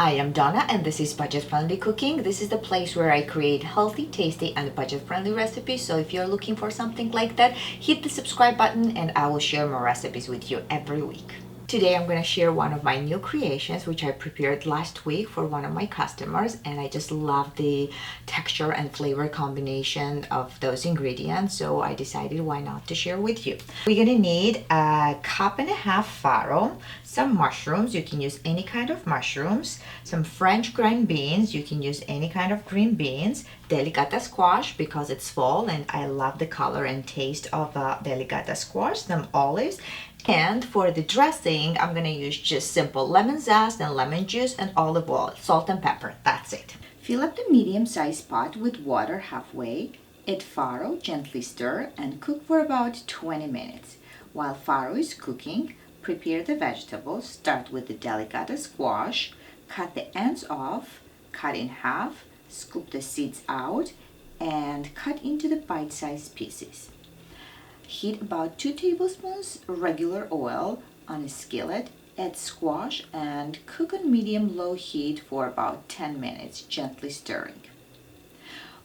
I am Donna and this is Budget Friendly Cooking. This is the place where I create healthy, tasty, and budget friendly recipes. So if you're looking for something like that, hit the subscribe button and I will share more recipes with you every week. Today I'm going to share one of my new creations which I prepared last week for one of my customers, and I just love the texture and flavor combination of those ingredients, so I decided why not to share with you. We're going to need a cup and a half farro, some mushrooms, you can use any kind of mushrooms, some French green beans, you can use any kind of green beans, delicata squash because it's fall and I love the color and taste of delicata squash, some olives. And for the dressing, I'm going to use just simple lemon zest and lemon juice and olive oil, salt and pepper. That's it. Fill up the medium-sized pot with water halfway, add farro, gently stir, and cook for about 20 minutes. While farro is cooking, prepare the vegetables. Start with the delicata squash, cut the ends off, cut in half, scoop the seeds out, and cut into the bite-sized pieces. Heat about 2 tablespoons regular oil on a skillet, add squash, and cook on medium-low heat for about 10 minutes, gently stirring.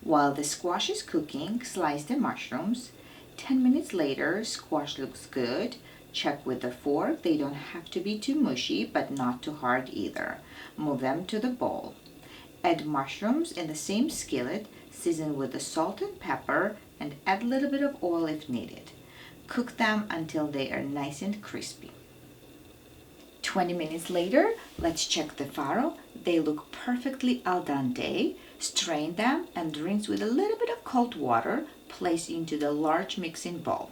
While the squash is cooking, slice the mushrooms. 10 minutes later, squash looks good. Check with the fork. They don't have to be too mushy, but not too hard either. Move them to the bowl. Add mushrooms in the same skillet, season with the salt and pepper, and add a little bit of oil if needed. Cook them until they are nice and crispy. 20 minutes later, let's check the farro. They look perfectly al dente. Strain them and rinse with a little bit of cold water. Place into the large mixing bowl.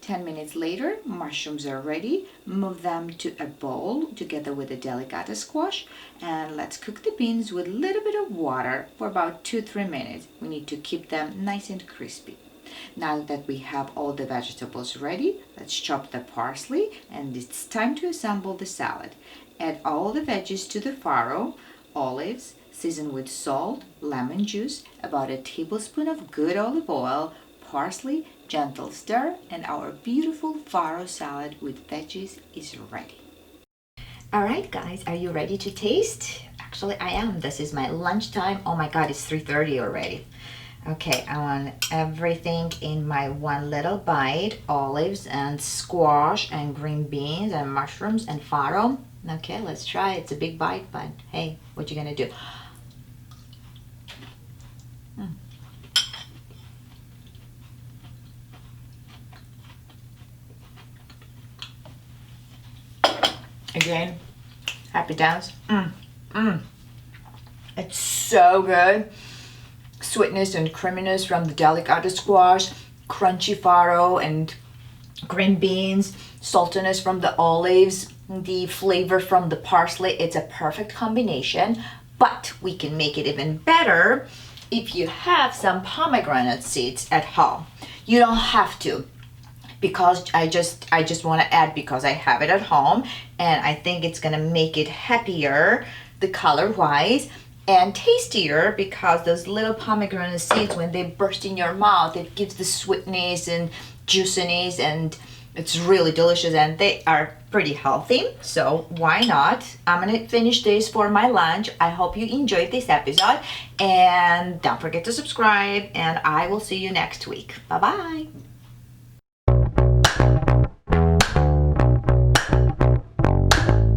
10 minutes later, mushrooms are ready. Move them to a bowl together with the delicata squash, and let's cook the beans with a little bit of water for about 2-3 minutes. We need to keep them nice and crispy. Now that we have all the vegetables ready, let's chop the parsley, and it's time to assemble the salad. Add all the veggies to the farro, olives, season with salt, lemon juice, about a tablespoon of good olive oil, parsley, gentle stir, and our beautiful farro salad with veggies is ready. Alright guys, are you ready to taste? Actually I am. This is my lunchtime. Oh my god, it's 3:30 already. Okay, I want everything in my one little bite. Olives and squash and green beans and mushrooms and farro. Okay, let's try. It's a big bite, but hey, what you gonna do? Again, happy dance. It's so good. Sweetness and creaminess from the delicata squash, crunchy farro and green beans, saltiness from the olives, the flavor from the parsley. It's a perfect combination, but we can make it even better if you have some pomegranate seeds at home. You don't have to, because I just want to add because I have it at home, and I think it's gonna make it happier, the color wise, and tastier, because those little pomegranate seeds, when they burst in your mouth, it gives the sweetness and juiciness, and it's really delicious, and they are pretty healthy, so why not? I'm gonna finish this for my lunch. I hope you enjoyed this episode, and don't forget to subscribe, and I will see you next week. Bye bye.